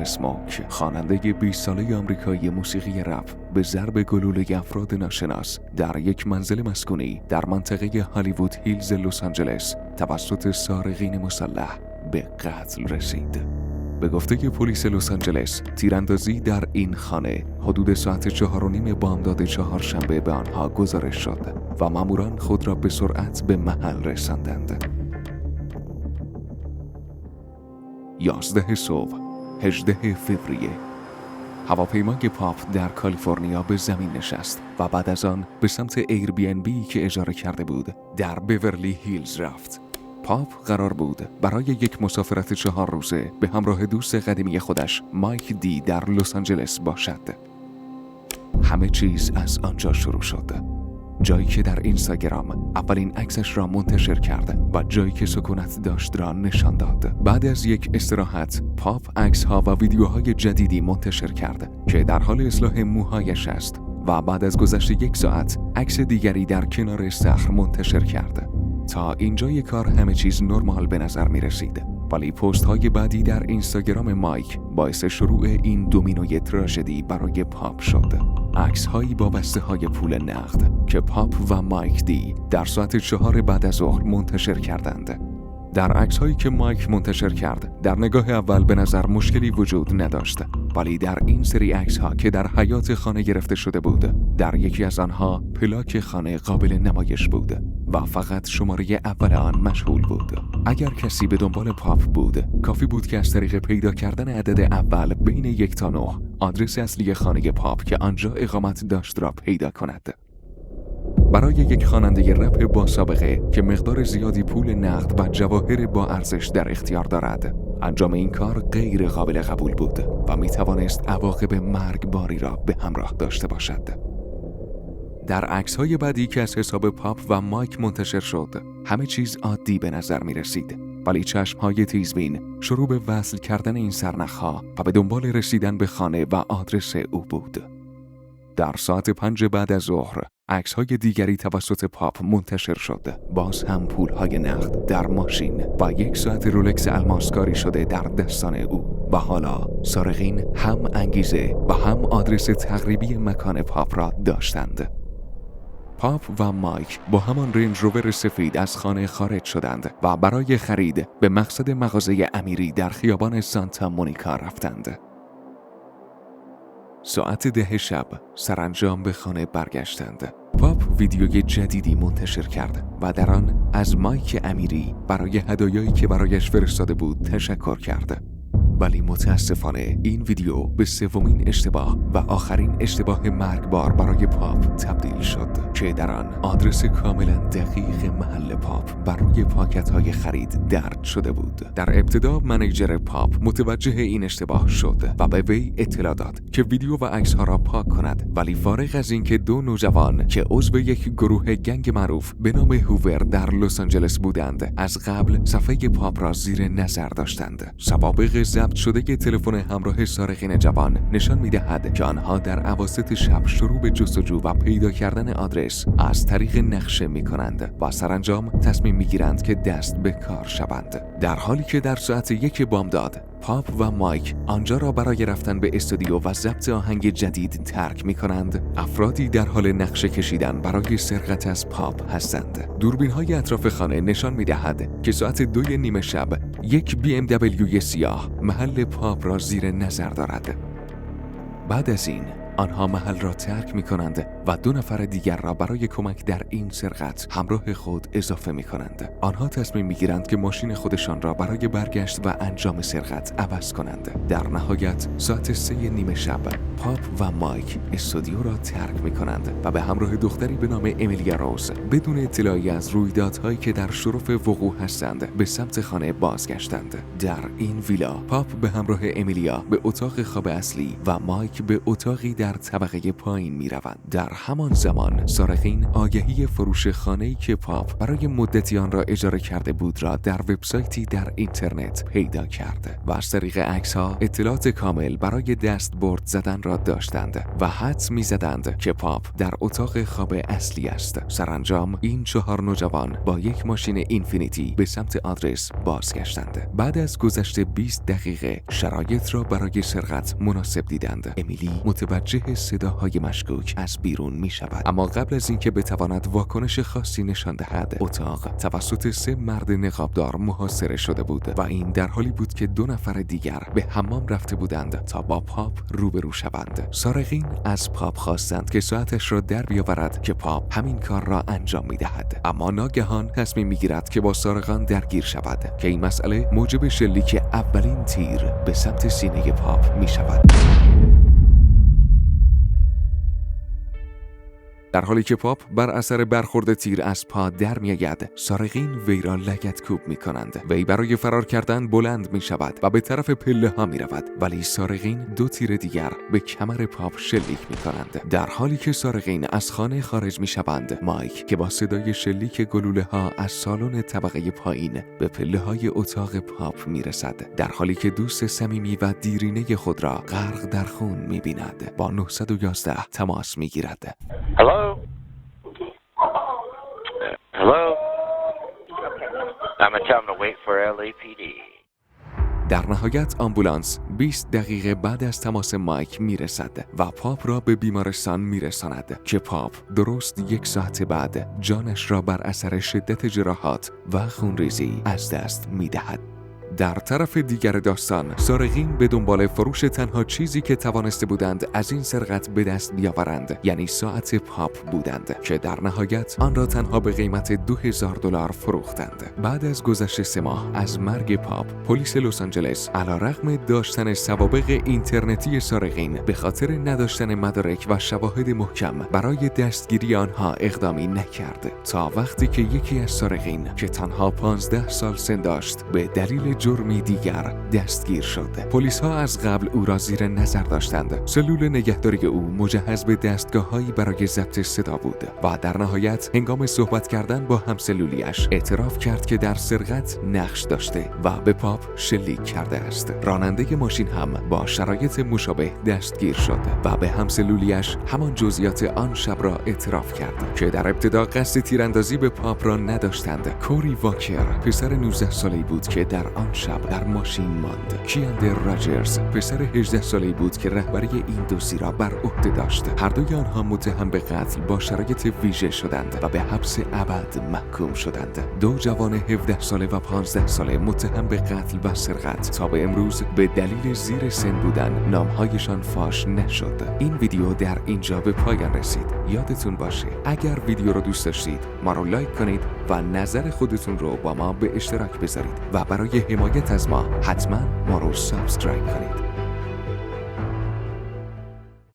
اسموک، خواننده 20 ساله آمریکایی موسیقی رپ، به ضرب گلوله افراد ناشناس در یک منزل مسکونی در منطقه هالیوود هیلز لس آنجلس توسط سارقین مسلح به قتل رسید. به گفته پلیس لس آنجلس، تیراندازی در این خانه حدود ساعت 4:30 بامداد چهارشنبه به آنها گزارش شد و ماموران خود را به سرعت به محل رساندند. 11 صبح 18 فوریه هواپیمای پاپ در کالیفرنیا به زمین نشست و بعد از آن به سمت ایر بی ان بی که اجاره کرده بود در بیورلی هیلز رفت. پاپ قرار بود برای یک مسافرت 4 روزه به همراه دوست قدیمی خودش مایک دی در لس آنجلس باشد. همه چیز از آنجا شروع شد. جایی که در اینستاگرام اولین عکسش را منتشر کرد و جایی که سکونت داشت را نشان داد. بعد از یک استراحت، پاپ عکس‌ها و ویدیوهای جدیدی منتشر کرد که در حال اصلاح موهایش است و بعد از گذشت 1 ساعت عکس دیگری در کنار استخر منتشر کرد. تا اینجای کار همه چیز نرمال به نظر می رسید، ولی پست های بعدی در اینستاگرام مایک باعث شروع این دومینوی تراژدی برای پاپ شد. عکس هایی با بسته های پول نقد که پاپ و مایک دی در ساعت 4 بعد از ظهر منتشر کردند. در عکس هایی که مایک منتشر کرد، در نگاه اول به نظر مشکلی وجود نداشت، ولی در این سری عکس ها که در حیاط خانه گرفته شده بود، در یکی از آنها پلاک خانه قابل نمایش بود و فقط شماره اول آن مشغول بود. اگر کسی به دنبال پاپ بود، کافی بود که از طریق پیدا کردن عدد اول بین 1 تا 9 آدرس اصلی خانه پاپ که آنجا اقامت داشت را پیدا کند. برای یک خواننده رپ با سابقه که مقدار زیادی پول نقد و جواهر با ارزش در اختیار دارد، انجام این کار غیر قابل قبول بود و می توانست عواقب مرگباری را به همراه داشته باشد. در عکس‌های بعدی که از حساب پاپ و مایک منتشر شد، همه چیز عادی به نظر می رسید، ولی چشم‌های تیزبین شروع به وصل کردن این سرنخ‌ها و به دنبال رسیدن به خانه و آدرس او بود. در ساعت 5 بعد از ظهر، عکس‌های دیگری توسط پاپ منتشر شد. باز هم پول‌های نقد در ماشین و 1 ساعت رولکس الماسکاری شده در دستان او. و حالا سارقین هم انگیزه و هم آدرس تقریبی مکان پاپ را داشتند. پاپ و مایک با همان رنج روور سفید از خانه خارج شدند و برای خرید به مقصد مغازه امیری در خیابان سانتا مونیکا رفتند. ساعت 10 شب سرانجام به خانه برگشتند. پاپ ویدیوی جدیدی منتشر کرد و در آن از مایک امیری برای هدایایی که برایش فرستاده بود تشکر کرد. ولی متاسفانه این ویدیو به 3مین اشتباه و آخرین اشتباه مرگبار برای پاپ تبدیل شد که در آن آدرس کاملا دقیق محل پاپ بر روی پاکت‌های خرید درج شده بود. در ابتدا منیجر پاپ متوجه این اشتباه شد و به وی اطلاع داد که ویدیو و عکس‌ها را پاک کند، ولی فارغ از اینکه 2 نوجوان که عضو یک گروه گنگ معروف به نام هوور در لس آنجلس بودند، از قبل صفحه پاپ را زیر نظر داشتند. سوابق ضبط شده تلفن همراه سارقین جوان نشان می‌دهد که آنها در اواسط شب شروع به جستجو و پیدا کردن آدرس از طریق نقشه می‌کنند و سرانجام تصمیم می‌گیرند که دست به کار شوند. در حالی که در ساعت 1 بامداد پاپ و مایک آنجا را برای رفتن به استودیو و ضبط آهنگ جدید ترک می‌کنند، افرادی در حال نقشه کشیدن برای سرقت از پاپ هستند. دوربین‌های اطراف خانه نشان می‌دهد که ساعت 2:30 شب یک BMW سیاه محل پاپ را زیر نظر دارد. بعد از این آنها محل را ترک می کنند و 2 نفر دیگر را برای کمک در این سرقت همراه خود اضافه می کنند. آنها تصمیم می گیرند که ماشین خودشان را برای برگشت و انجام سرقت عوض کنند. در نهایت ساعت 3:30 شب پاپ و مایک استودیو را ترک می کنند و به همراه دختری به نام امیلیا روز بدون اطلاعی از رویدادهایی که در شرف وقوع هستند به سمت خانه بازگشتند. در این ویلا پاپ به همراه امیلیا به اتاق خواب اصلی و مایک به اتاقی در طبقه پایین می روند. در همان زمان سارقین آگهی فروش خانه‌ای که پاپ برای مدتی آن را اجاره کرده بود را در وبسایتی در اینترنت پیدا کرد و از طریق عکس‌ها اطلاعات کامل برای دستبرد زدن را داشتند و حدس می‌زدند که پاپ در اتاق خواب اصلی است. سرانجام این 4 نوجوان با یک ماشین اینفینیتی به سمت آدرس بازگشتند. بعد از گذشت 20 دقیقه شرایط را برای سرقت مناسب دیدند. امیلی متوجه صداهای مشکوک از بیرون می شود، اما قبل از اینکه بتواند واکنش خاصی نشان دهد اتاق توسط 3 مرد نقابدار محاصره شده بود و این در حالی بود که 2 نفر دیگر به حمام رفته بودند تا با پاپ روبرو شوند. سارقین از پاپ خواستند که ساعتش را در بیاورد که پاپ همین کار را انجام می دهد، اما ناگهان تصمیم می گیرد که با سارقان درگیر شود که این مسئله موجب شلیک اولین تیر به سمت سینه پاپ می شود. در حالی که پاپ بر اثر برخورد تیر از پا در می‌آید، سارقین وی را لگدکوب می‌کنند. وی برای فرار کردن بلند می‌شود و به طرف پله‌ها می‌رود، ولی سارقین 2 تیر دیگر به کمر پاپ شلیک می‌کنند. در حالی که سارقین از خانه خارج می‌شوند، مایک که با صدای شلیک گلوله‌ها از سالن طبقه پایین به پله‌های اتاق پاپ می‌رسد، در حالی که دوست صمیمی و دیرینه خود را غرق در خون می‌بیند. با 911 تماس می‌گیرد. Hello? Hello? I'm gonna tell them to wait for LAPD. در نهایت آمبولانس 20 دقیقه بعد از تماس مایک میرسد و پاپ را به بیمارستان میرساند که پاپ درست 1 ساعت بعد جانش را بر اثر شدت جراحات و خونریزی از دست میدهد. در طرف دیگر داستان سارقین به دنبال فروش تنها چیزی که توانسته بودند از این سرقت به دست بیاورند، یعنی ساعت پاپ بودند که در نهایت آن را تنها به قیمت $2000 فروختند. بعد از گذشت 3 ماه از مرگ پاپ، پلیس لس آنجلس علیرغم داشتن سوابق اینترنتی سارقین به خاطر نداشتن مدارک و شواهد محکم برای دستگیری آنها اقدامی نکرد تا وقتی که یکی از سارقین که تنها 15 سال سن داشت به دلیل جرمی دیگر دستگیر شد. پلیس ها از قبل او را زیر نظر داشتند. سلول نگهداری او مجهز به دستگاه‌هایی برای ضبط صدا بود و در نهایت هنگام صحبت کردن با همسلولیش اعتراف کرد که در سرقت نقش داشته و به پاپ شلیک کرده است. راننده ماشین هم با شرایط مشابه دستگیر شد و به همسلولیش همان جزئیات آن شب را اعتراف کرد که در ابتدا قصد تیراندازی به پاپ را نداشتند. کوری واکر پسر 19 ساله‌ای بود که در آن شب در ماشین ماند. کیاندر راجرز پسر 18 ساله‌ای بود که رهبری این دوستی را بر عهده داشت. هر دوی آنها متهم به قتل با شرایط ویژه شدند و به حبس ابد محکوم شدند. 2 جوان 17 ساله و 15 ساله متهم به قتل و سرقت تا به امروز به دلیل زیر سن بودن نامهایشان فاش نشد. این ویدیو در اینجا به پایان رسید. یادتون باشه اگر ویدیو رو دوست داشتید ما رو لایک کنید و نظر خودتون رو با ما به اشتراک بذارید و برای حمایت از ما حتما ما رو سابسکرایب کنید.